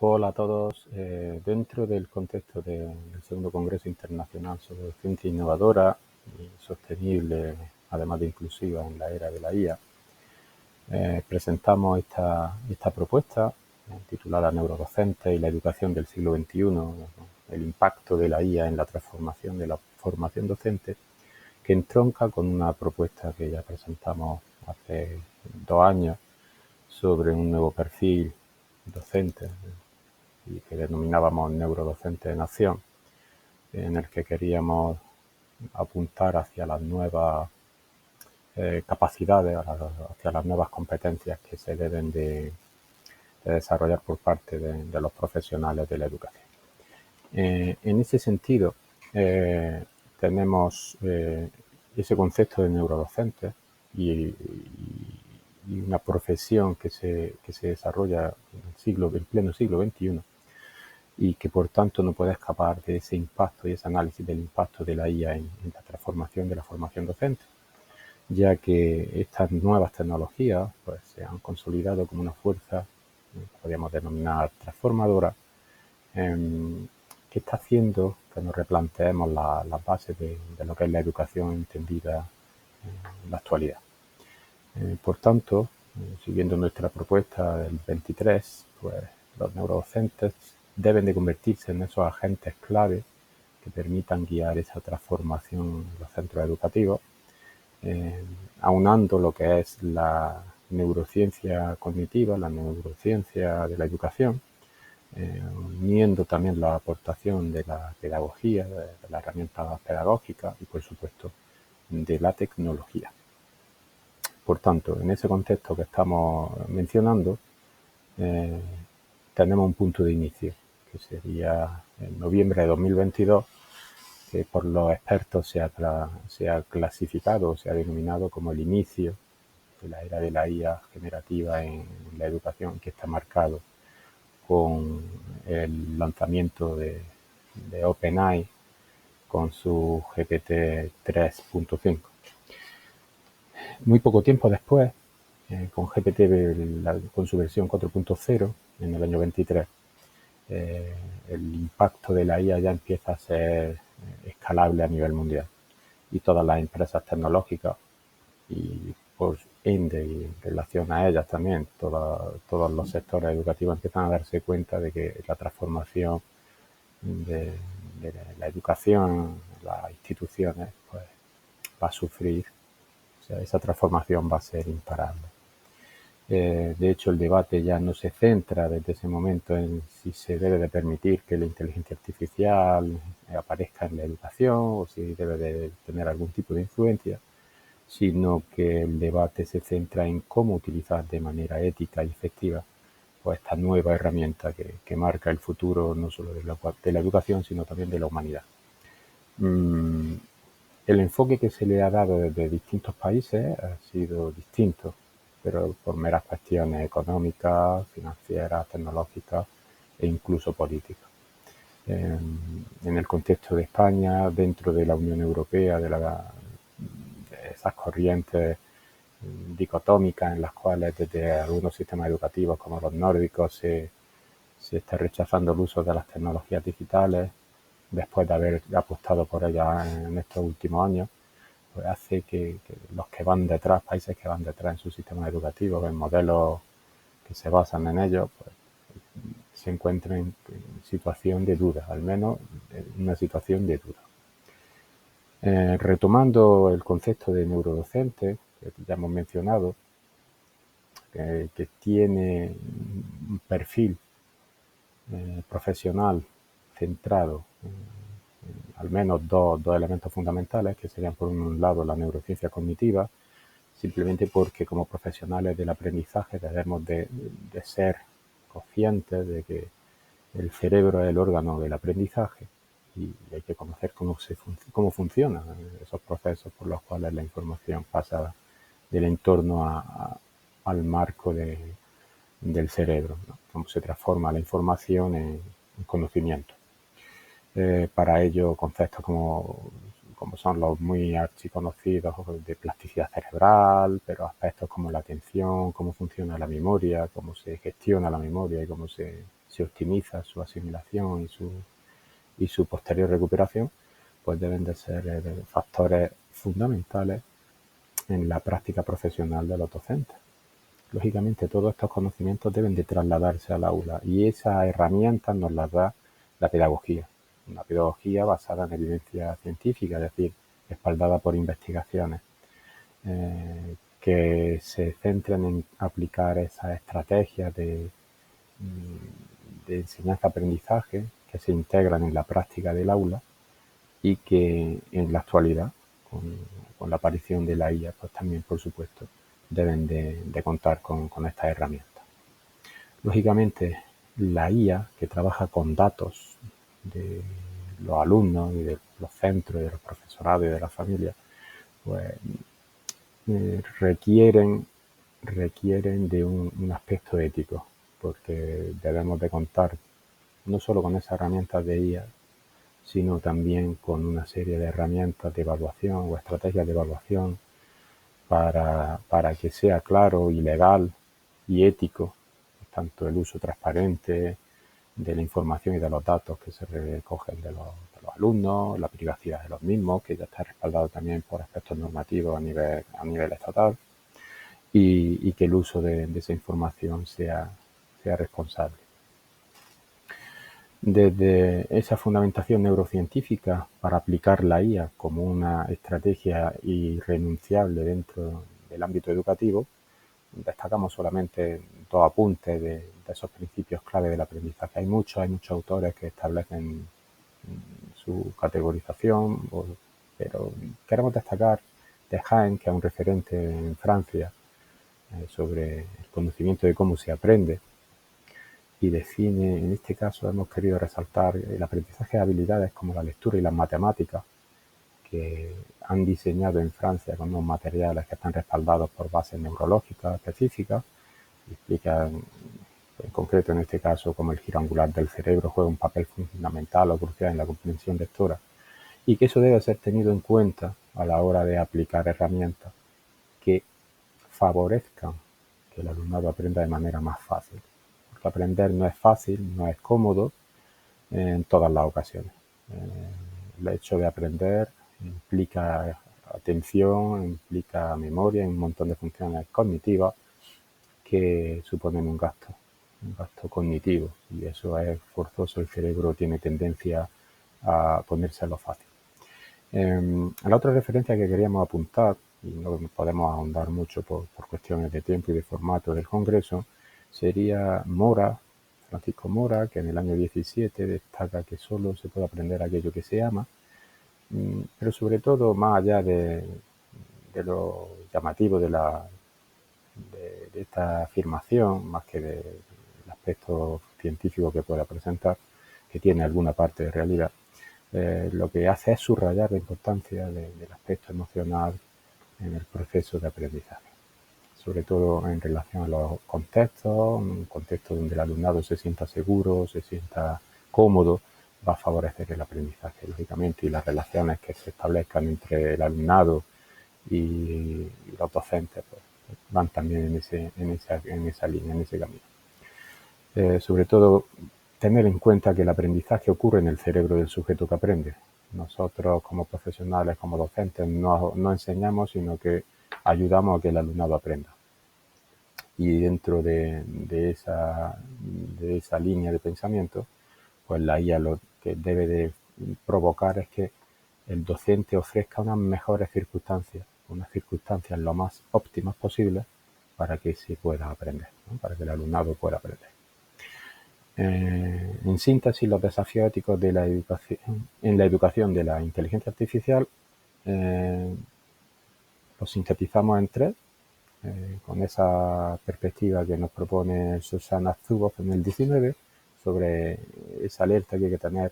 Hola a todos. Dentro del contexto del segundo Congreso Internacional sobre Ciencia Innovadora y Sostenible, además de inclusiva en la era de la IA, presentamos esta propuesta titulada Neurodocentes y la educación del siglo XXI, el impacto de la IA en la transformación de la formación docente, que entronca con una propuesta que ya presentamos hace 2 años sobre un nuevo perfil docente y que denominábamos Neurodocente en Acción, en el que queríamos apuntar hacia las nuevas capacidades, hacia las nuevas competencias que se deben de desarrollar por parte de los profesionales de la educación. En ese sentido, tenemos ese concepto de neurodocente y una profesión que se desarrolla en pleno siglo XXI y que por tanto no puede escapar de ese impacto y ese análisis del impacto de la IA en la transformación de la formación docente, ya que estas nuevas tecnologías pues, se han consolidado como una fuerza, podríamos denominar transformadora, que está haciendo que nos replanteemos las bases de lo que es la educación entendida en la actualidad. Por tanto, siguiendo nuestra propuesta del 23, pues los neurodocentes deben de convertirse en esos agentes clave que permitan guiar esa transformación en los centros educativos, aunando lo que es la neurociencia cognitiva, la neurociencia de la educación, uniendo también la aportación de la pedagogía, de la herramienta pedagógica y, por supuesto, de la tecnología. Por tanto, en ese contexto que estamos mencionando, tenemos un punto de inicio, que sería en noviembre de 2022, que por los expertos se ha clasificado o se ha denominado como el inicio de la era de la IA generativa en la educación, que está marcado con el lanzamiento de OpenAI con su GPT 3.5. Muy poco tiempo después, con GPT, con su versión 4.0, en el año 23, el impacto de la IA ya empieza a ser escalable a nivel mundial. Y todas las empresas tecnológicas, y por ende y en relación a ellas también, todos los sectores educativos empiezan a darse cuenta de que la transformación de la educación, las instituciones, pues va a sufrir. O sea, esa transformación va a ser imparable. De hecho, el debate ya no se centra desde ese momento en si se debe de permitir que la inteligencia artificial aparezca en la educación o si debe de tener algún tipo de influencia, sino que el debate se centra en cómo utilizar de manera ética y efectiva pues, esta nueva herramienta que marca el futuro no solo de la educación, sino también de la humanidad. El enfoque que se le ha dado desde distintos países ha sido distinto, pero por meras cuestiones económicas, financieras, tecnológicas e incluso políticas. En el contexto de España, dentro de la Unión Europea, de esas corrientes dicotómicas en las cuales desde algunos sistemas educativos como los nórdicos se está rechazando el uso de las tecnologías digitales después de haber apostado por ellas en estos últimos años, pues hace que los que van detrás, países que van detrás en sus sistemas educativos, en modelos que se basan en ellos, pues se encuentren en situación de duda, al menos en una situación de duda. Retomando el concepto de neurodocente, que ya hemos mencionado, que tiene un perfil profesional centrado en al menos dos elementos fundamentales, que serían por un lado la neurociencia cognitiva, simplemente porque como profesionales del aprendizaje debemos de ser conscientes de que el cerebro es el órgano del aprendizaje y hay que conocer cómo funcionan esos procesos por los cuales la información pasa del entorno al marco del cerebro, ¿no? Cómo se transforma la información en conocimiento. Para ello, conceptos como son los muy archiconocidos de plasticidad cerebral, pero aspectos como la atención, cómo funciona la memoria, cómo se gestiona la memoria y cómo se se optimiza su asimilación y su posterior recuperación, pues deben de ser factores fundamentales en la práctica profesional de los docentes. Lógicamente, todos estos conocimientos deben de trasladarse al aula y esas herramientas nos las da la pedagogía. Una pedagogía basada en evidencia científica, es decir, respaldada por investigaciones que se centren en aplicar esas estrategias de enseñanza-aprendizaje que se integran en la práctica del aula y que en la actualidad, con la aparición de la IA, pues también, por supuesto, deben de contar con estas herramientas. Lógicamente, la IA, que trabaja con datos de los alumnos y de los centros, y de los profesorados y de las familias, pues requieren de un aspecto ético, porque debemos de contar no solo con esas herramientas de IA, sino también con una serie de herramientas de evaluación o estrategias de evaluación para que sea claro y legal y ético, tanto el uso transparente de la información y de los datos que se recogen de los alumnos, la privacidad de los mismos, que ya está respaldado también por aspectos normativos a nivel estatal, y que el uso de esa información sea responsable. Desde esa fundamentación neurocientífica para aplicar la IA como una estrategia irrenunciable dentro del ámbito educativo, destacamos solamente dos apuntes de esos principios clave del aprendizaje. Hay muchos autores que establecen su categorización, pero queremos destacar de Haen, que es un referente en Francia sobre el conocimiento de cómo se aprende, y define, en este caso hemos querido resaltar el aprendizaje de habilidades como la lectura y las matemáticas, que han diseñado en Francia con unos materiales que están respaldados por bases neurológicas específicas, y explican en concreto en este caso cómo el giro angular del cerebro juega un papel fundamental o crucial en la comprensión lectora, y que eso debe ser tenido en cuenta a la hora de aplicar herramientas que favorezcan que el alumnado aprenda de manera más fácil. Porque aprender no es fácil, no es cómodo en todas las ocasiones. El hecho de aprender implica atención, implica memoria y un montón de funciones cognitivas que suponen un gasto cognitivo, y eso es forzoso. El cerebro tiene tendencia a ponerse a lo fácil. La otra referencia que queríamos apuntar, y no podemos ahondar mucho por cuestiones de tiempo y de formato del Congreso, sería Francisco Mora, que en el año 17 destaca que solo se puede aprender aquello que se ama, pero sobre todo, más allá de lo llamativo de esta afirmación, más que del aspecto científico que pueda presentar, que tiene alguna parte de realidad, lo que hace es subrayar la importancia del aspecto emocional en el proceso de aprendizaje, sobre todo en relación a los contextos, un contexto donde el alumnado se sienta seguro, se sienta cómodo, va a favorecer el aprendizaje, lógicamente, y las relaciones que se establezcan entre el alumnado y los docentes pues, van también en esa línea, en ese camino. Sobre todo, tener en cuenta que el aprendizaje ocurre en el cerebro del sujeto que aprende. Nosotros, como profesionales, como docentes, no enseñamos, sino que ayudamos a que el alumnado aprenda. Y dentro de esa línea de pensamiento, pues la IA lo que debe de provocar es que el docente ofrezca unas mejores circunstancias lo más óptimas posibles para que se pueda aprender, ¿no? Para que el alumnado pueda aprender. En síntesis, los desafíos éticos de la educación, en la educación de la inteligencia artificial los sintetizamos en tres, con esa perspectiva que nos propone Susana Zuboff en el 19, sobre esa alerta que hay que tener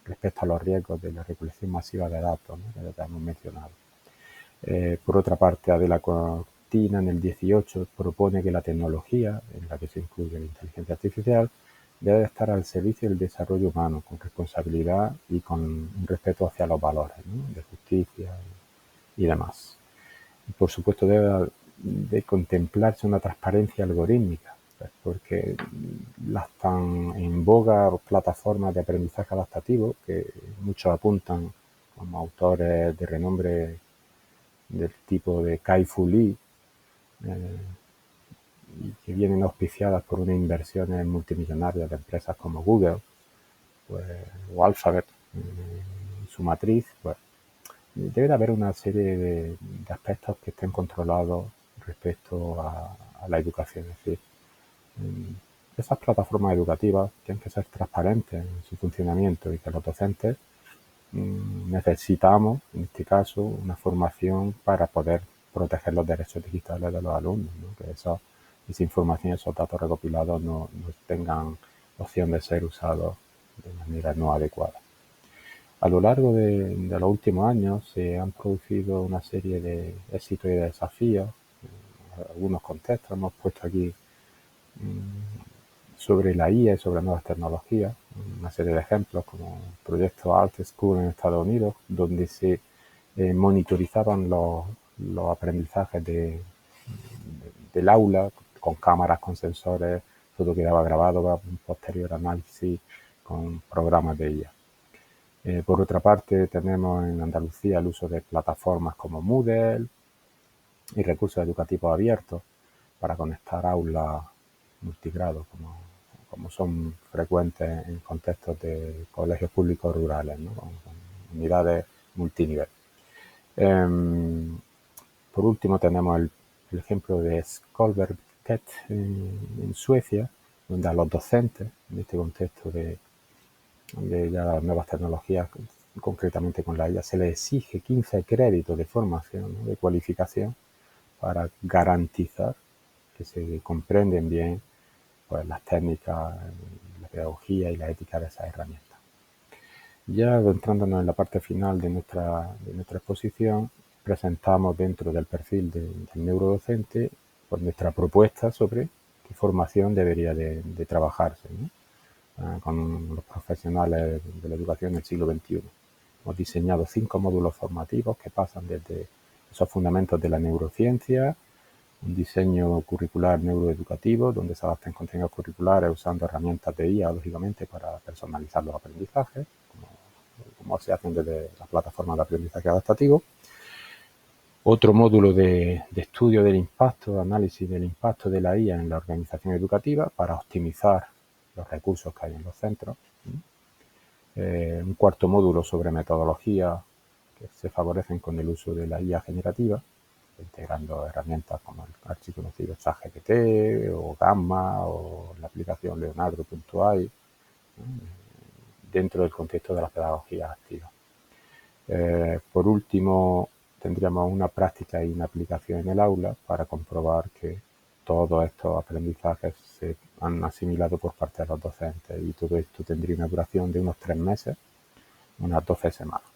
respecto a los riesgos de la recolección masiva de datos, ¿no? Que ya hemos mencionado. Por otra parte, Adela Cortina en el 18 propone que la tecnología, en la que se incluye la inteligencia artificial, debe estar al servicio del desarrollo humano, con responsabilidad y con un respeto hacia los valores, ¿no? De justicia y demás. Y por supuesto, debe de contemplarse una transparencia algorítmica Pues porque las tan en boga plataformas de aprendizaje adaptativo, que muchos apuntan como autores de renombre del tipo de Kai-Fu Lee, y que vienen auspiciadas por unas inversiones multimillonarias de empresas como Google, pues, o Alphabet, su matriz, pues debe de haber una serie de aspectos que estén controlados respecto a la educación. Es decir, esas plataformas educativas tienen que ser transparentes en su funcionamiento y que los docentes necesitamos, en este caso, una formación para poder proteger los derechos digitales de los alumnos, ¿no? Que esa información, esos datos recopilados no tengan opción de ser usados de manera no adecuada. A lo largo de los últimos años se han producido una serie de éxitos y de desafíos. Algunos contextos hemos puesto aquí sobre la IA y sobre nuevas tecnologías, una serie de ejemplos como el proyecto Art School en Estados Unidos, donde se monitorizaban los aprendizajes del aula con cámaras, con sensores, todo quedaba grabado para un posterior análisis con programas de IA. Por otra parte, tenemos en Andalucía el uso de plataformas como Moodle y recursos educativos abiertos para conectar aulas multigrado, como son frecuentes en contextos de colegios públicos rurales, ¿no? con unidades multinivel. Por último, tenemos el ejemplo de Skolverket en Suecia, donde a los docentes, en este contexto de ya las nuevas tecnologías, concretamente con la IA, se les exige 15 créditos de formación, ¿no? de cualificación, para garantizar que se comprenden bien pues, las técnicas, la pedagogía y la ética de esas herramientas. Ya adentrándonos en la parte final de nuestra exposición, presentamos dentro del perfil del neurodocente pues, nuestra propuesta sobre qué formación debería de trabajarse, ¿no? Con los profesionales de la educación del siglo XXI. Hemos diseñado 5 módulos formativos que pasan desde esos fundamentos de la neurociencia, un diseño curricular neuroeducativo donde se adaptan contenidos curriculares usando herramientas de IA, lógicamente, para personalizar los aprendizajes, como se hacen desde las plataformas de aprendizaje adaptativo. Otro módulo de estudio del impacto, de análisis del impacto de la IA en la organización educativa para optimizar los recursos que hay en los centros. Un cuarto módulo sobre metodología que se favorecen con el uso de la IA generativa, integrando herramientas como el archiconocido ChatGPT o Gamma o la aplicación Leonardo.ai dentro del contexto de la pedagogía activa. Por último, tendríamos una práctica y una aplicación en el aula para comprobar que todos estos aprendizajes se han asimilado por parte de los docentes y todo esto tendría una duración de unos 3 meses, unas 12 semanas.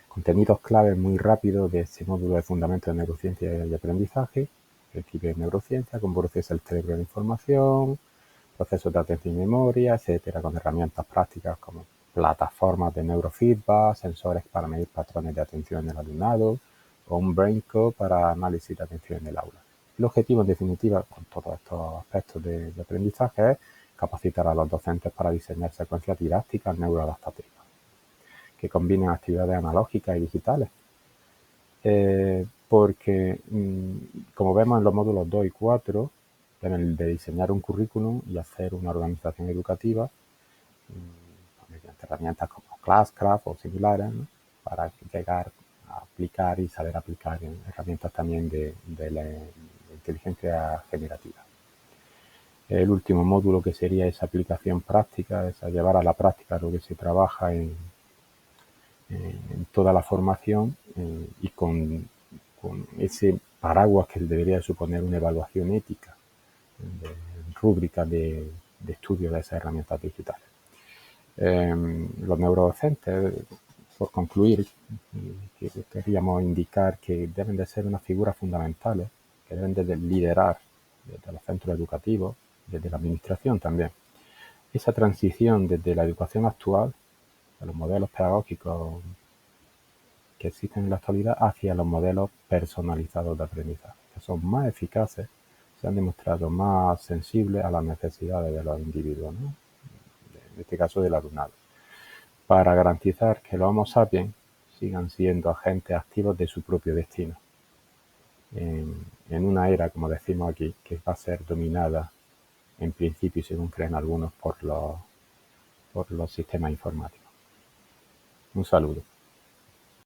Contenidos claves muy rápidos de este módulo de fundamentos de neurociencia y aprendizaje, principios de neurociencia, cómo procesa el cerebro de información, procesos de atención y memoria, etcétera, con herramientas prácticas como plataformas de neurofeedback, sensores para medir patrones de atención en el alumnado o un BrainCode para análisis de atención en el aula. El objetivo, en definitiva, con todos estos aspectos de aprendizaje es capacitar a los docentes para diseñar secuencias didácticas neuroadaptativas que combinen actividades analógicas y digitales. Porque, como vemos en los módulos 2 y 4, en el de diseñar un currículum y hacer una organización educativa, mediante herramientas como Classcraft o similares, ¿no? Para llegar a aplicar y saber aplicar en herramientas también de la inteligencia generativa. El último módulo, que sería esa aplicación práctica, es llevar a la práctica lo que se trabaja en toda la formación y con ese paraguas que debería suponer una evaluación ética, rúbrica de estudio de esas herramientas digitales. Los neurodocentes, por concluir, queríamos indicar que deben de ser unas figuras fundamentales, que deben de liderar desde los centros educativos, desde la administración también, esa transición desde la educación actual, de los modelos pedagógicos que existen en la actualidad, hacia los modelos personalizados de aprendizaje, que son más eficaces, se han demostrado más sensibles a las necesidades de los individuos, ¿no? En este caso del alumnado, para garantizar que los Homo sapiens sigan siendo agentes activos de su propio destino, en una era, como decimos aquí, que va a ser dominada, en principio, según creen algunos, por los sistemas informáticos. Un saludo.